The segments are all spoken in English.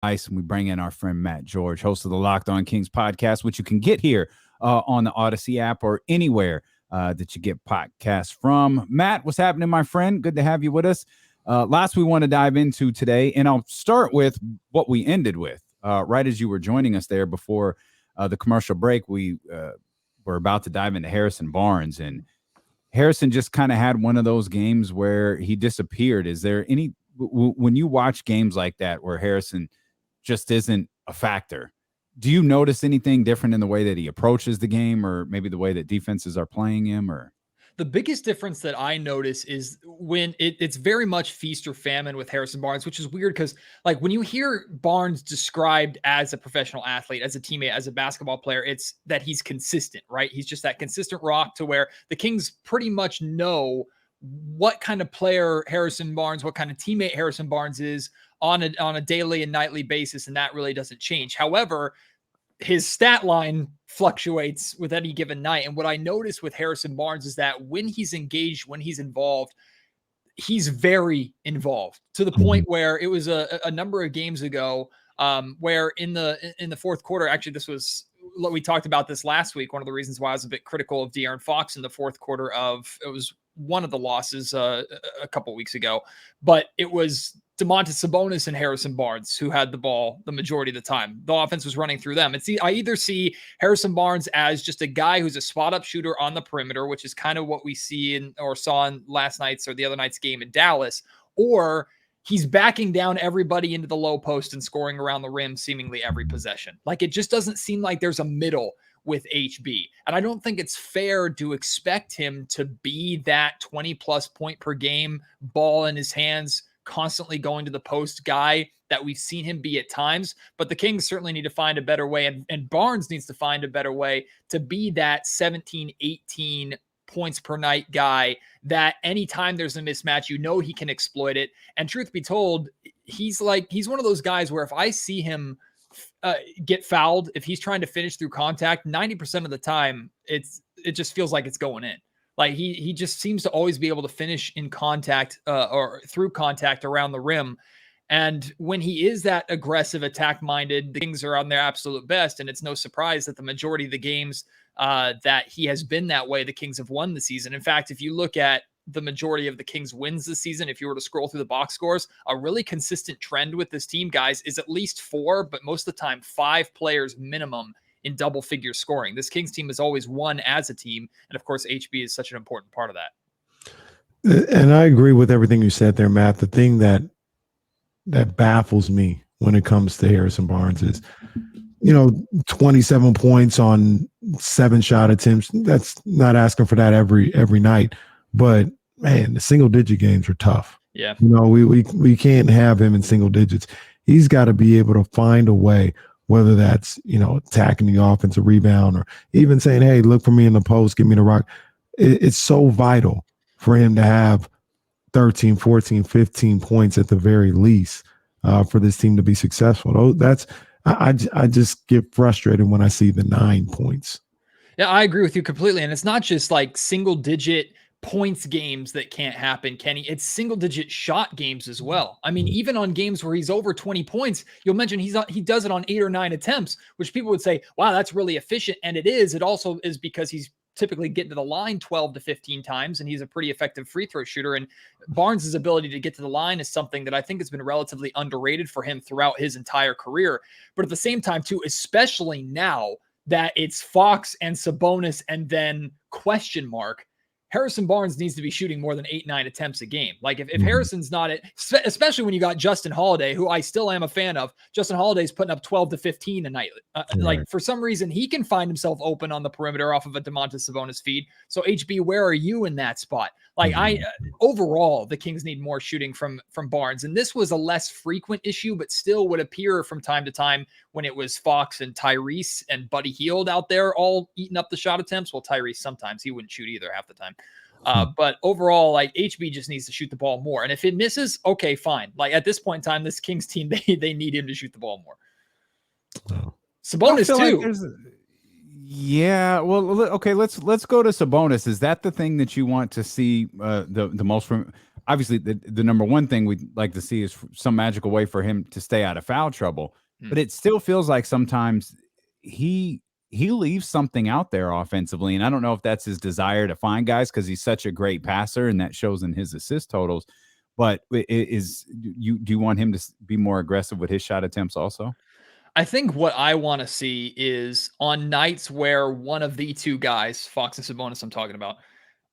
And we bring in our friend Matt George, host of the Locked On Kings podcast, which you can get here on the Odyssey app or anywhere that you get podcasts from. Matt, what's happening, my friend? Good to have you with us. Lots we want to dive into today, and I'll start with what we ended with. Right as you were joining us there before the commercial break, we were about to dive into Harrison Barnes, and Harrison just kind of had one of those games where he disappeared. Is there any, when you watch games like that where Harrison just isn't a factor, do you notice anything different in the way that he approaches the game, or maybe the way that defenses are playing him? Or the biggest difference that I notice is when it's very much feast or famine with Harrison Barnes, which is weird because, like, when you hear Barnes described as a professional athlete, as a teammate, as a basketball player, it's that he's consistent, right? He's just that consistent rock to where the Kings pretty much know what kind of player Harrison Barnes, what kind of teammate Harrison Barnes is on a daily and nightly basis, and that really doesn't change. However, his stat line fluctuates with any given night. And what I notice with Harrison Barnes is that when he's engaged, when he's involved, he's very involved to the point where it was a number of games ago where in the fourth quarter, actually, we talked about this last week. One of the reasons why I was a bit critical of De'Aaron Fox in the fourth quarter it was one of the losses a couple weeks ago, but it was Domantas Sabonis and Harrison Barnes who had the ball the majority of the time. The offense was running through them. I either see Harrison Barnes as just a guy who's a spot up shooter on the perimeter, which is kind of what we see or saw in last night's or the other night's game in Dallas, or he's backing down everybody into the low post and scoring around the rim seemingly every possession. Like, it just doesn't seem like there's a middle with HB. And I don't think it's fair to expect him to be that 20 plus point per game, ball in his hands, constantly going to the post guy that we've seen him be at times. But the Kings certainly need to find a better way, and Barnes needs to find a better way to be that 17, 18 points per night guy that anytime there's a mismatch, he can exploit it. And truth be told, he's one of those guys where if I see him get fouled, if he's trying to finish through contact, 90% of the time, it just feels like it's going in. Like he just seems to always be able to finish in contact or through contact around the rim. And when he is that aggressive, attack-minded, the Kings are on their absolute best. And it's no surprise that the majority of the games that he has been that way, the Kings have won the season. In fact, if you look at the majority of the Kings wins this season, if you were to scroll through the box scores, a really consistent trend with this team, guys, is at least 4, but most of the time 5 players minimum in double figure scoring. This Kings team has always won as a team. And of course, HB is such an important part of that. And I agree with everything you said there, Matt. The thing that baffles me when it comes to Harrison Barnes is, 27 points on 7 shot attempts. That's not asking for that every night. But man, the single digit games are tough. Yeah. We can't have him in single digits. He's got to be able to find a way, whether that's, attacking the offensive rebound or even saying, hey, look for me in the post, give me the rock. It's so vital for him to have 13, 14, 15 points at the very least for this team to be successful. I just get frustrated when I see the 9 points. Yeah, I agree with you completely. And it's not just like single digit points games that can't happen, Kenny. It's single digit shot games as well. I mean, even on games where he's over 20 points, you'll mention he does it on 8 or 9 attempts, which people would say, wow, that's really efficient. And it is. It also is because he's typically getting to the line 12 to 15 times, and he's a pretty effective free throw shooter. And Barnes's ability to get to the line is something that I think has been relatively underrated for him throughout his entire career. But at the same time, too, especially now that it's Fox and Sabonis and then question mark, Harrison Barnes needs to be shooting more than 8-9 attempts a game. Like if Harrison's not it, especially when you got Justin Holiday, who I still am a fan of. Justin Holiday's putting up 12 to 15 a night. Like for some reason, he can find himself open on the perimeter off of a Domantas Sabonis feed. So HB, where are you in that spot? Like overall, the Kings need more shooting from Barnes. And this was a less frequent issue, but still would appear from time to time when it was Fox and Tyrese and Buddy Hield out there all eating up the shot attempts. Well, Tyrese, sometimes he wouldn't shoot either half the time. But overall, like HB just needs to shoot the ball more. And if it misses, okay, fine. Like at this point in time, this Kings team, they need him to shoot the ball more. Oh. Sabonis too. Yeah, well, okay, let's go to Sabonis. Is that the thing that you want to see the most from? obviously the number one thing we'd like to see is some magical way for him to stay out of foul trouble. But it still feels like sometimes he leaves something out there offensively. And I don't know if that's his desire to find guys because he's such a great passer and that shows in his assist totals. But do you want him to be more aggressive with his shot attempts also? I think what I want to see is on nights where one of the two guys, Fox and Sabonis, I'm talking about,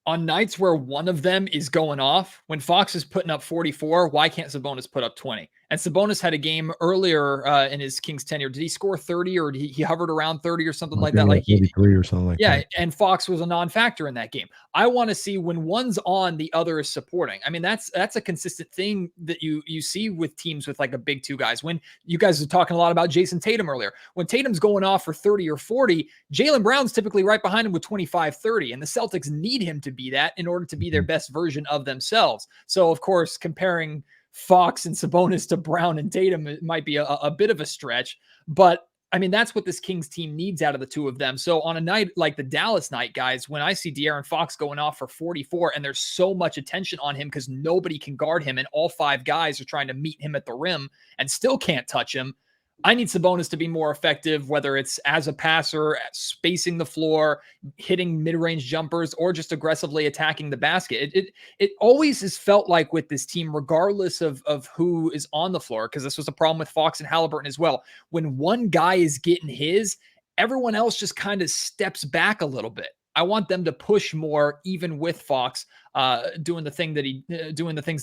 on nights where one of them is going off, when Fox is putting up 44, why can't Sabonis put up 20? And Sabonis had a game earlier in his Kings tenure. Did he score 30 or he hovered around 30 or something like that? Like 33 or something like that. Yeah, and Fox was a non-factor in that game. I want to see when one's on, the other is supporting. I mean, that's a consistent thing that you see with teams with like a big two guys. When you guys are talking a lot about Jason Tatum earlier, when Tatum's going off for 30 or 40, Jaylen Brown's typically right behind him with 25, 30, and the Celtics need him to be that in order to be their best version of themselves. So, of course, comparing Fox and Sabonis to Brown and Tatum, it might be a bit of a stretch, but I mean, that's what this Kings team needs out of the two of them. So on a night like the Dallas night, guys, when I see De'Aaron Fox going off for 44 and there's so much attention on him because nobody can guard him and all five guys are trying to meet him at the rim and still can't touch him, I need Sabonis to be more effective, whether it's as a passer, spacing the floor, hitting mid-range jumpers, or just aggressively attacking the basket. It always has felt like with this team, regardless of who is on the floor, because this was a problem with Fox and Halliburton as well. When one guy is getting his, everyone else just kind of steps back a little bit. I want them to push more, even with Fox doing the things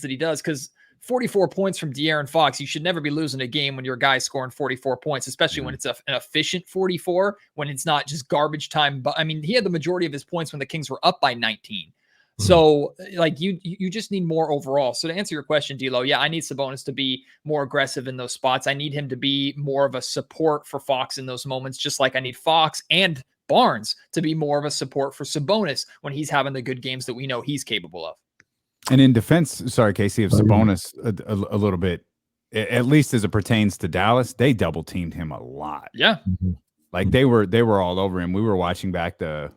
that he does, because 44 points from De'Aaron Fox, you should never be losing a game when your guy's scoring 44 points, especially when it's an efficient 44, when it's not just garbage time. But I mean, he had the majority of his points when the Kings were up by 19. So like you just need more overall. So to answer your question, D'Lo, yeah, I need Sabonis to be more aggressive in those spots. I need him to be more of a support for Fox in those moments, just like I need Fox and Barnes to be more of a support for Sabonis when he's having the good games that we know he's capable of. And in defense, sorry, Casey, of Sabonis a little bit, at least as it pertains to Dallas, they double teamed him a lot. Yeah. Like they were all over him. We were watching back the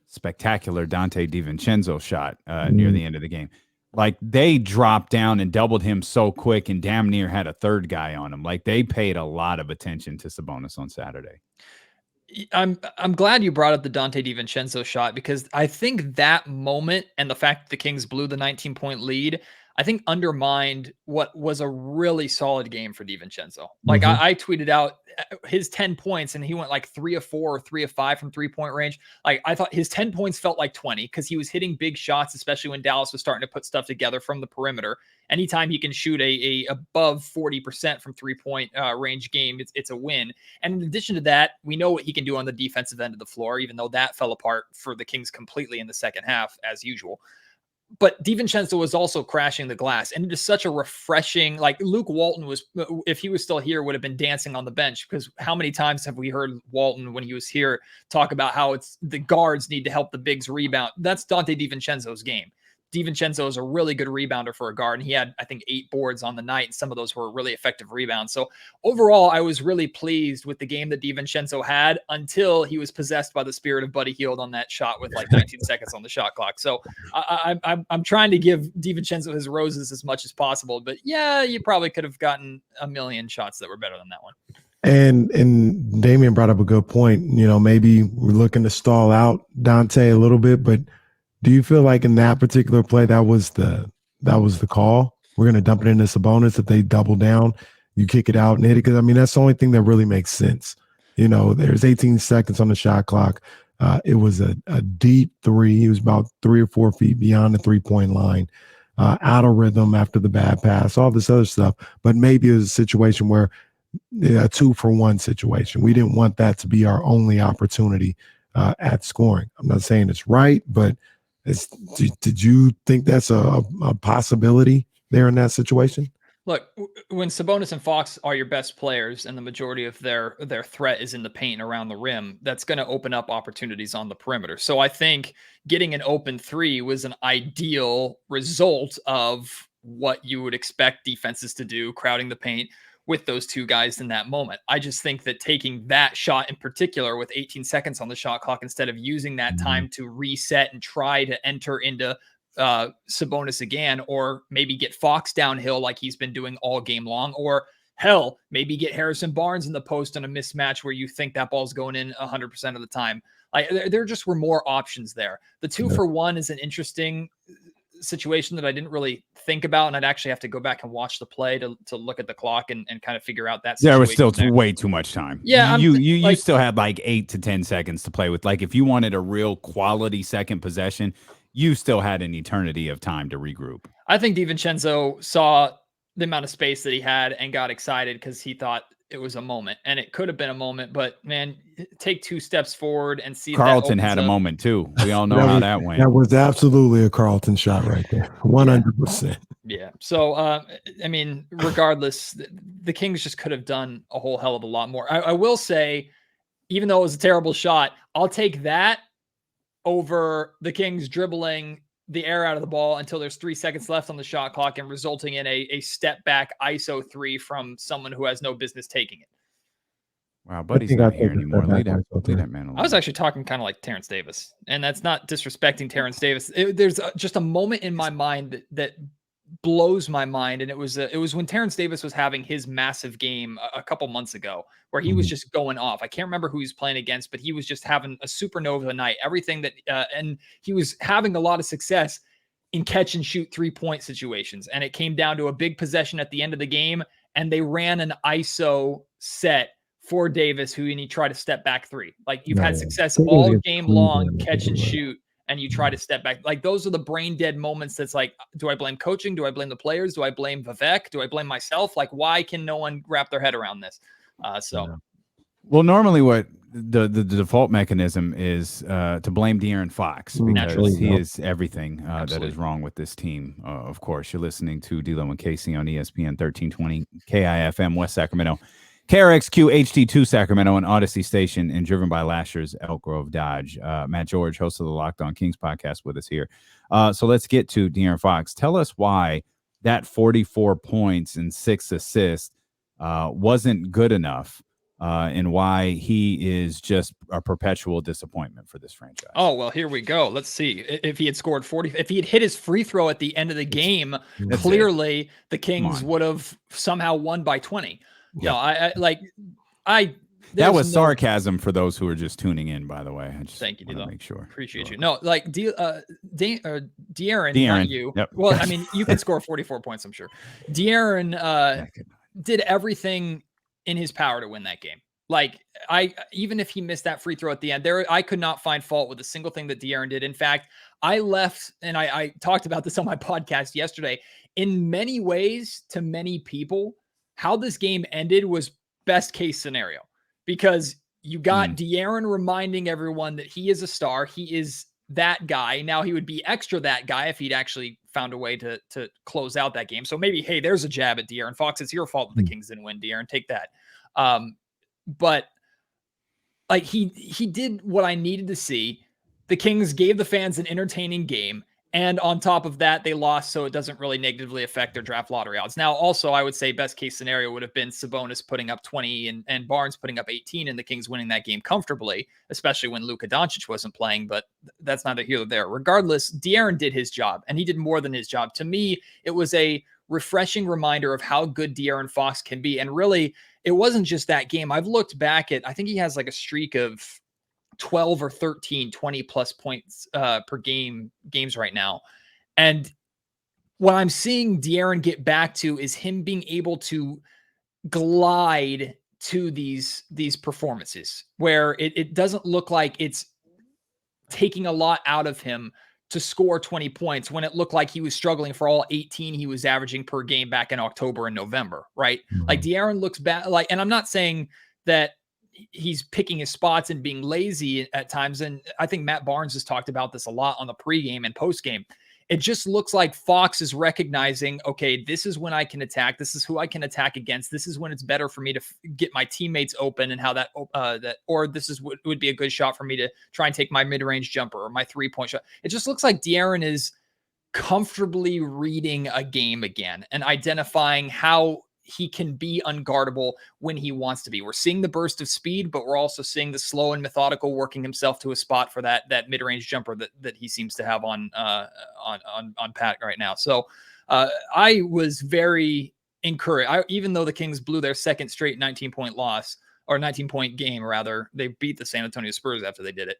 spectacular Dante DiVincenzo shot near the end of the game. Like they dropped down and doubled him so quick and damn near had a third guy on him. Like they paid a lot of attention to Sabonis on Saturday. I'm glad you brought up the Dante DiVincenzo shot, because I think that moment and the fact that the Kings blew the 19-point lead, I think undermined what was a really solid game for DiVincenzo. Like I tweeted out his 10 points and he went like 3 of 4 or 3 of 5 from 3-point range. Like I thought his 10 points felt like 20 because he was hitting big shots, especially when Dallas was starting to put stuff together from the perimeter. Anytime he can shoot a above 40% from 3-point range game, it's a win. And in addition to that, we know what he can do on the defensive end of the floor, even though that fell apart for the Kings completely in the second half, as usual. But DiVincenzo was also crashing the glass. And it is such a refreshing, like Luke Walton was, if he was still here, would have been dancing on the bench, because how many times have we heard Walton, when he was here, talk about how it's the guards need to help the bigs rebound? That's Dante DiVincenzo's game. DiVincenzo is a really good rebounder for a guard, and he had, I think, 8 boards on the night, and some of those were really effective rebounds. So overall, I was really pleased with the game that DiVincenzo had until he was possessed by the spirit of Buddy Hield on that shot with like 19 seconds on the shot clock. So I'm trying to give DiVincenzo his roses as much as possible, but yeah, you probably could have gotten a million shots that were better than that one. And Damian brought up a good point. You know, maybe we're looking to stall out Dante a little bit, but do you feel like in that particular play that was the call? We're going to dump it into Sabonis. If they double down, you kick it out and hit it. Because I mean, that's the only thing that really makes sense. You know, there's 18 seconds on the shot clock. It was a deep three. He was about 3 or 4 feet beyond the 3-point line, out of rhythm after the bad pass, all this other stuff. But maybe it was a situation where a 2-for-1 situation. We didn't want that to be our only opportunity at scoring. I'm not saying it's right, but did you think that's a possibility there in that situation? Look, when Sabonis and Fox are your best players and the majority of their threat is in the paint around the rim, that's going to open up opportunities on the perimeter. So I think getting an open 3 was an ideal result of what you would expect defenses to do, crowding the paint with those two guys in that moment. I just think that taking that shot in particular with 18 seconds on the shot clock, instead of using that time to reset and try to enter into Sabonis again, or maybe get Fox downhill like he's been doing all game long, or hell, maybe get Harrison Barnes in the post on a mismatch where you think that ball's going in 100% of the time. Like there just were more options there. The 2-for-1 is an interesting situation that I didn't really think about, and I'd actually have to go back and watch the play to look at the clock and kind of figure out that situation. There was still way too much time. Yeah, you still had like 8 to 10 seconds to play with. Like if you wanted a real quality second possession, you still had an eternity of time to regroup. I think DiVincenzo saw the amount of space that he had and got excited because he thought it was a moment, and it could have been a moment, but man, take 2 steps forward and see. Carlton had a moment too. We all know how that went. That was absolutely a Carlton shot right there. 100%. Yeah. So, I mean, regardless, the Kings just could have done a whole hell of a lot more. I will say, even though it was a terrible shot, I'll take that over the Kings dribbling the air out of the ball until there's 3 seconds left on the shot clock and resulting in a step back ISO 3 from someone who has no business taking it. Wow, Buddy's not here anymore. Lead that man alone. I was actually talking kind of like Terrence Davis, and that's not disrespecting Terrence Davis. There's just a moment in my mind that blows my mind, and it was when Terrence Davis was having his massive game a couple months ago, where he was just going off. I can't remember who he was playing against, but he was just having a supernova night. Everything that and he was having a lot of success in catch and shoot 3-point situations, and it came down to a big possession at the end of the game, and they ran an ISO set for Davis, who and he tried to step back 3. Like you've had success all game long, catch and shoot, and you try to step back. Like those are the brain dead moments. That's like, do I blame coaching? Do I blame the players? Do I blame Vivek? Do I blame myself? Like, why can no one wrap their head around this? Well, normally what the default mechanism is to blame De'Aaron Fox because he is everything that is wrong with this team. Of course, you're listening to D'Lo and Casey on ESPN 1320 KIFM West Sacramento, KRXQ HD2 Sacramento, and Odyssey Station, and driven by Lasher's Elk Grove Dodge. Matt George, host of the Locked On Kings podcast, with us here. So let's get to De'Aaron Fox. Tell us why that 44 points and 6 assists wasn't good enough, and why he is just a perpetual disappointment for this franchise. Oh, well, here we go. Let's see. If he had scored 40, if he had hit his free throw at the end of the game, clearly the Kings would have somehow won by 20. Yeah. That was sarcasm for those who are just tuning in, by the way. I just thank you, D'Lo. Make sure. Appreciate you. No, like De'Aaron, not you. Yep. Well, I mean, you can score 44 points, I'm sure. De'Aaron did everything in his power to win that game. Like even if he missed that free throw at the end, I could not find fault with a single thing that De'Aaron did. In fact, I left, and I talked about this on my podcast yesterday. In many ways, to many people, how this game ended was best case scenario, because you got De'Aaron reminding everyone that he is a star. He is that guy. Now he would be extra that guy if he'd actually found a way to close out that game. So maybe, hey, there's a jab at De'Aaron Fox. It's your fault that the Kings didn't win, De'Aaron. Take that. But like he did what I needed to see. The Kings gave the fans an entertaining game. And on top of that, they lost, so it doesn't really negatively affect their draft lottery odds. Now, also, I would say best case scenario would have been Sabonis putting up 20 and Barnes putting up 18 and the Kings winning that game comfortably, especially when Luka Doncic wasn't playing, but that's neither here nor there. Regardless, De'Aaron did his job, and he did more than his job. To me, it was a refreshing reminder of how good De'Aaron Fox can be. And really, it wasn't just that game. I've looked back at, I think he has like a streak of 12 or 13 20+ points per games right now. And what I'm seeing De'Aaron get back to is him being able to glide to these performances where it doesn't look like it's taking a lot out of him to score 20 points when it looked like he was struggling for all 18 he was averaging per game back in October and November, right? Like De'Aaron looks back, like, and I'm not saying that he's picking his spots and being lazy at times. And I think Matt Barnes has talked about this a lot on the pregame and postgame. It just looks like Fox is recognizing, okay, this is when I can attack. This is who I can attack against. This is when it's better for me to get my teammates open, and how or this is what would be a good shot for me to try and take my mid-range jumper or my 3-point shot. It just looks like De'Aaron is comfortably reading a game again and identifying how he can be unguardable when he wants to be. We're seeing the burst of speed, but we're also seeing the slow and methodical working himself to a spot for that mid-range jumper that he seems to have on pat right now. So I was very encouraged. Even though the Kings blew their second straight 19-point loss, or 19-point game rather, they beat the San Antonio Spurs after they did it.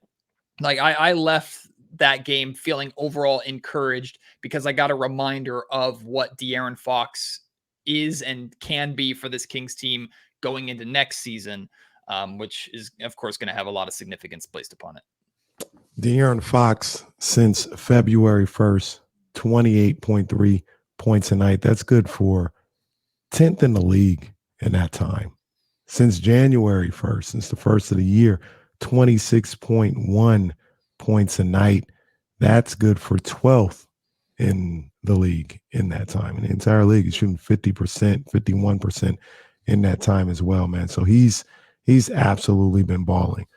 Like I left that game feeling overall encouraged because I got a reminder of what De'Aaron Fox is and can be for this Kings team going into next season, which is, of course, going to have a lot of significance placed upon it. De'Aaron Fox, since February 1st, 28.3 points a night. That's good for 10th in the league in that time. Since January 1st, since the first of the year, 26.1 points a night. That's good for 12th in the league in that time. And the entire league is shooting 50%, 51% in that time as well, man. So he's absolutely been balling.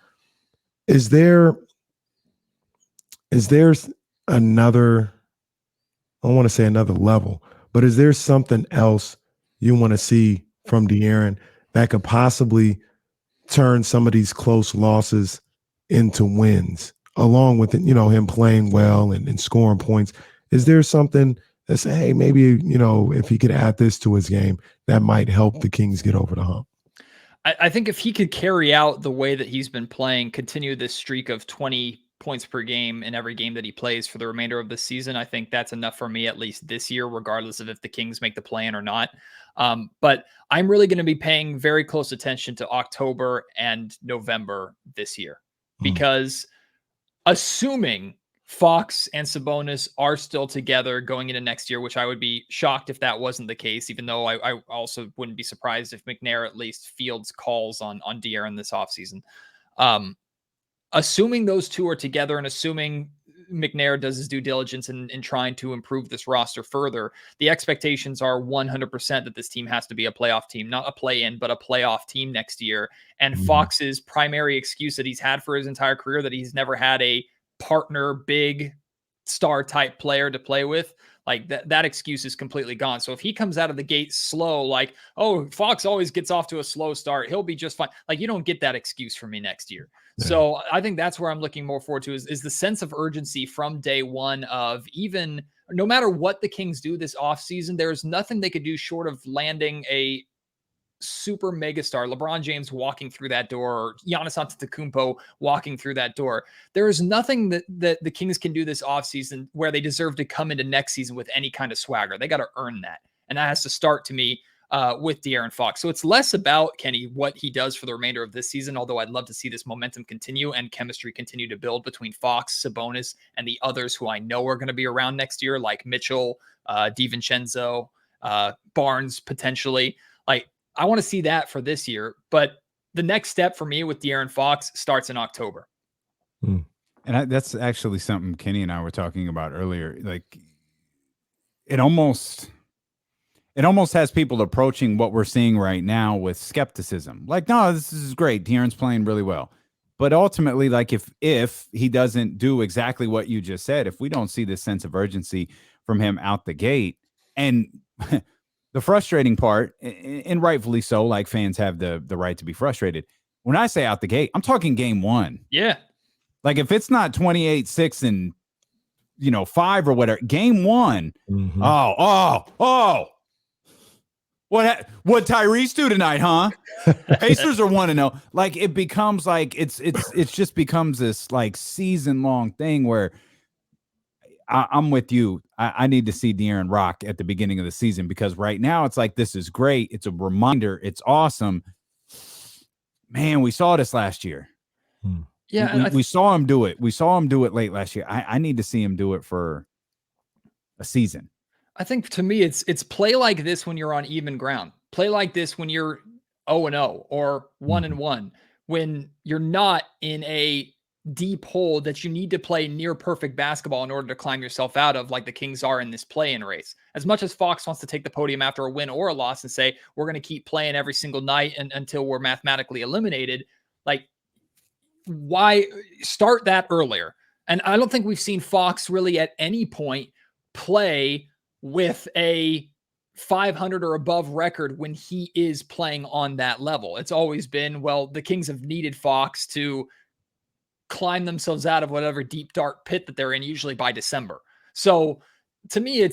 Is there another, I don't want to say another level, but is there something else you want to see from De'Aaron that could possibly turn some of these close losses into wins, along with, him playing well and scoring points? Is there something that say, hey, maybe, if he could add this to his game, that might help the Kings get over the hump? I think if he could carry out the way that he's been playing, continue this streak of 20 points per game in every game that he plays for the remainder of the season, I think that's enough for me, at least this year, regardless of if the Kings make the play-in or not. But I'm really going to be paying very close attention to October and November this year, because assuming Fox and Sabonis are still together going into next year, which I would be shocked if that wasn't the case, even though I also wouldn't be surprised if McNair at least fields calls on De'Aaron this offseason. Assuming those two are together and assuming McNair does his due diligence in trying to improve this roster further, the expectations are 100% that this team has to be a playoff team, not a play-in, but a playoff team next year. And Fox's primary excuse that he's had for his entire career, that he's never had a partner, big star type player to play with, like that excuse is completely gone. So if he comes out of the gate slow, like, oh, Fox always gets off to a slow start, he'll be just fine. Like, you don't get that excuse from me next year. Yeah. So I think that's where I'm looking more forward to is the sense of urgency from day one of, even no matter what the Kings do this offseason, there's nothing they could do short of landing a super megastar, LeBron James walking through that door, or Giannis Antetokounmpo walking through that door. There is nothing that the Kings can do this offseason where they deserve to come into next season with any kind of swagger. They got to earn that. And that has to start, to me, with De'Aaron Fox. So it's less about, Kenny, what he does for the remainder of this season, although I'd love to see this momentum continue and chemistry continue to build between Fox, Sabonis, and the others who I know are going to be around next year, like Mitchell, DiVincenzo, Barnes, potentially. Like, I want to see that for this year, but the next step for me with De'Aaron Fox starts in October. And that's actually something Kenny and I were talking about earlier. Like, it almost has people approaching what we're seeing right now with skepticism. Like, no, this is great. De'Aaron's playing really well. But ultimately, like, if he doesn't do exactly what you just said, if we don't see this sense of urgency from him out the gate, and the frustrating part, and rightfully so, like, fans have the right to be frustrated. When I say out the gate, I'm talking game one. Yeah. Like, if it's not 28-6 and, 5 or whatever, game one. Mm-hmm. Oh. What Tyrese do tonight, huh? Pacers are 1-0. Like, it becomes like it's just becomes this like season-long thing where I'm with you. I need to see De'Aaron rock at the beginning of the season, because right now it's like, this is great. It's a reminder. It's awesome. Man, we saw this last year. Yeah, we saw him do it. We saw him do it late last year. I need to see him do it for a season. I think, to me, it's play like this when you're on even ground. Play like this when you're 0-0 or 1-1, when you're not in a deep hole that you need to play near perfect basketball in order to climb yourself out of, like the Kings are in this play-in race. As much as Fox wants to take the podium after a win or a loss and say, we're going to keep playing every single night until we're mathematically eliminated, like, why start that earlier? And I don't think we've seen Fox really at any point play with a 500 or above record when he is playing on that level. It's always been, well, the Kings have needed Fox to climb themselves out of whatever deep, dark pit that they're in, usually by December. So to me,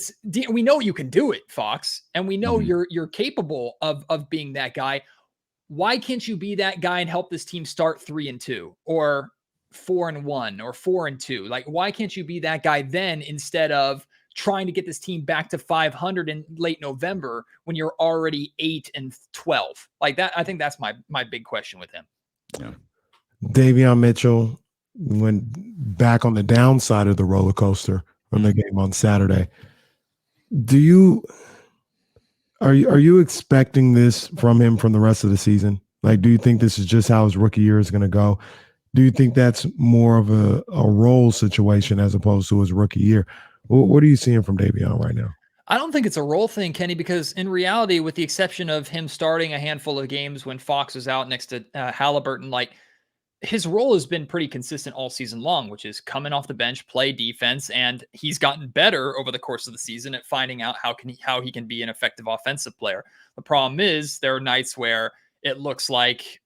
we know you can do it, Fox, and we know you're capable of being that guy. Why can't you be that guy and help this team start 3-2 or 4-1 or 4-2? Like, why can't you be that guy then instead of trying to get this team back to 500 in late November when you're already 8-12? Like that, I think that's my big question with him. Yeah. Davion Mitchell went back on the downside of the roller coaster from the game on Saturday. Are you expecting this from him from the rest of the season? Like, do you think this is just how his rookie year is going to go? Do you think that's more of a role situation as opposed to his rookie year? What are you seeing from Davion right now? I don't think it's a role thing, Kenny, because in reality, with the exception of him starting a handful of games when Fox was out next to Halliburton, like, his role has been pretty consistent all season long, which is coming off the bench, play defense, and he's gotten better over the course of the season at finding out how he can be an effective offensive player. The problem is there are nights where it looks like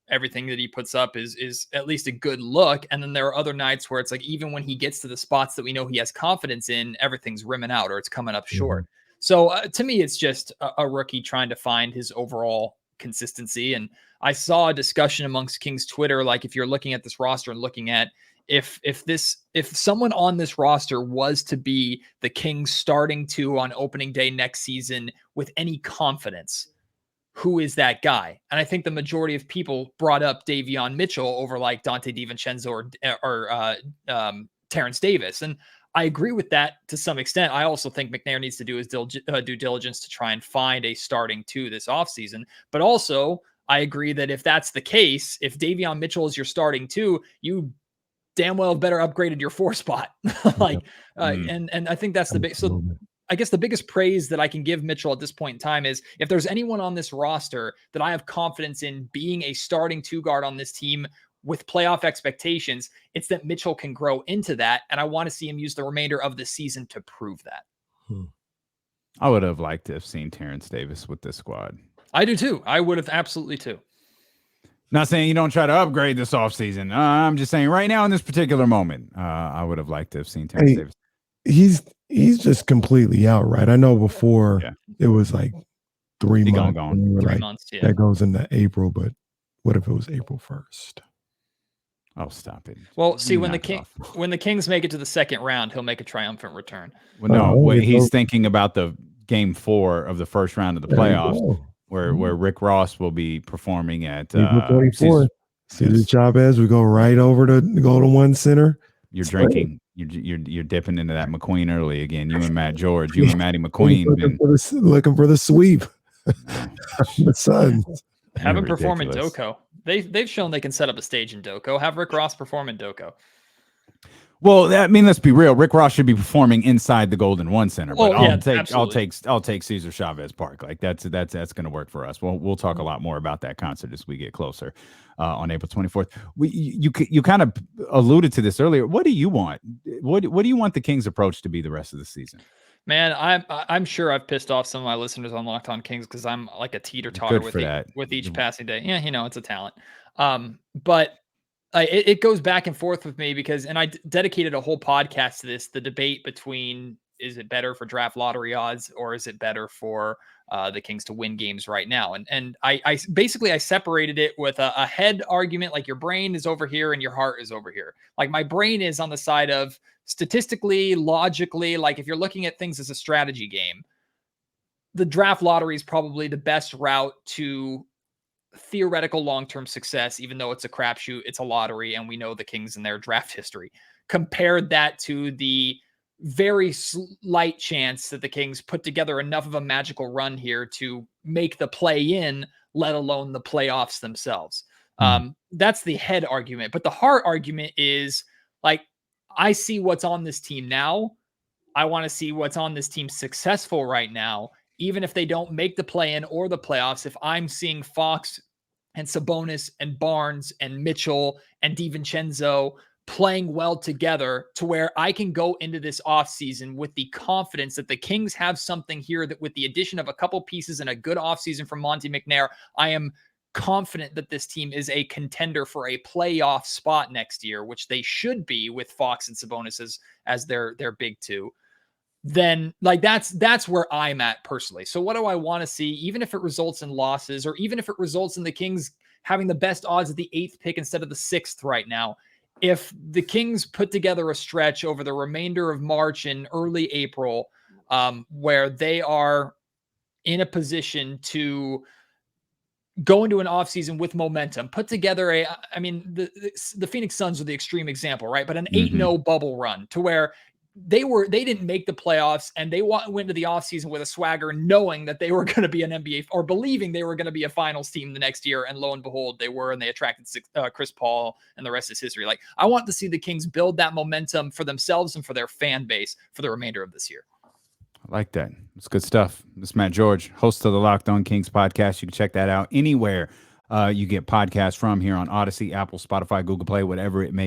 everything that he puts up is at least a good look, and then there are other nights where it's like even when he gets to the spots that we know he has confidence in, everything's rimming out or it's coming up short. So to me, it's just a rookie trying to find his overall consistency. And I saw a discussion amongst Kings Twitter, like if you're looking at this roster and looking at if someone on this roster was to be the Kings starting two on opening day next season with any confidence, who is that guy? And I think the majority of people brought up Davion Mitchell over like Dante DiVincenzo or Terrence Davis. And I agree with that to some extent. I also think McNair needs to do his due diligence to try and find a starting two this offseason. But also, I agree that if that's the case, if Davion Mitchell is your starting two, you damn well better upgraded your 4 spot. And I think that's the big. So I guess the biggest praise that I can give Mitchell at this point in time is if there's anyone on this roster that I have confidence in being a starting 2 guard on this team with playoff expectations, it's that Mitchell can grow into that. And I want to see him use the remainder of the season to prove that. I would have liked to have seen Terrence Davis with this squad. I do too. I would have absolutely too. Not saying you don't try to upgrade this offseason. I'm just saying right now in this particular moment, I would have liked to have seen Terrence Davis. He's just completely out, right? I know before it was like 3 months. Gone. We 3 months, that goes into April, but what if it was April 1st? Oh, stop it. Well, see, when the Kings make it to the second round, he'll make a triumphant return. Well, no, he's thinking about the game 4 of the first round of the playoffs, where Rick Ross will be performing at April 24th. Cesar Chavez, we go right over to Golden One Center. You're drinking. You're dipping into that McQueen early again. You and Matt George. You and Matty McQueen. Looking for the sweep. The Suns. Have him perform in Doko. They've shown they can set up a stage in Doko. Have Rick Ross perform in Doko. Well, I mean, let's be real. Rick Ross should be performing inside the Golden One Center. But I'll take Cesar Chavez Park. Like that's going to work for us. We'll talk a lot more about that concert as we get closer on April 24th. You kind of alluded to this earlier. What do you want? What do you want the Kings' approach to be the rest of the season? Man, I'm sure I've pissed off some of my listeners on Locked On Kings because I'm like a teeter-totter with each passing day. Yeah, it's a talent. But it goes back and forth with me because, and I dedicated a whole podcast to this, the debate between, is it better for draft lottery odds or is it better for the Kings to win games right now? And I basically separated it with a head argument, like your brain is over here and your heart is over here. Like my brain is on the side of statistically, logically, like if you're looking at things as a strategy game, the draft lottery is probably the best route to theoretical long-term success, even though it's a crapshoot, it's a lottery, and we know the Kings and their draft history. Compared that to the very slight chance that the Kings put together enough of a magical run here to make the play-in, let alone the playoffs themselves. That's the head argument. But the heart argument is, like, I see what's on this team now. I want to see what's on this team successful right now. Even if they don't make the play-in or the playoffs, if I'm seeing Fox and Sabonis and Barnes and Mitchell and DiVincenzo playing well together to where I can go into this offseason with the confidence that the Kings have something here that with the addition of a couple pieces and a good offseason from Monte McNair, I am confident that this team is a contender for a playoff spot next year, which they should be with Fox and Sabonis as their big two. Then like that's where I'm at personally. So what do I want to see? Even if it results in losses, or even if it results in the Kings having the best odds at the 8th pick instead of the 6th right now, if the Kings put together a stretch over the remainder of March and early April, where they are in a position to go into an offseason with momentum, put together the Phoenix Suns are the extreme example, right? But an 8-0 bubble run to where they didn't make the playoffs and they went to the offseason with a swagger, knowing that they were going to be an NBA or believing they were going to be a finals team the next year. And lo and behold, they were, and they attracted Chris Paul, and the rest is history. Like, I want to see the Kings build that momentum for themselves and for their fan base for the remainder of this year. I like that. It's good stuff. This is Matt George, host of the Locked On Kings podcast. You can check that out anywhere you get podcasts from, here on Odyssey, Apple, Spotify, Google Play, whatever it may be.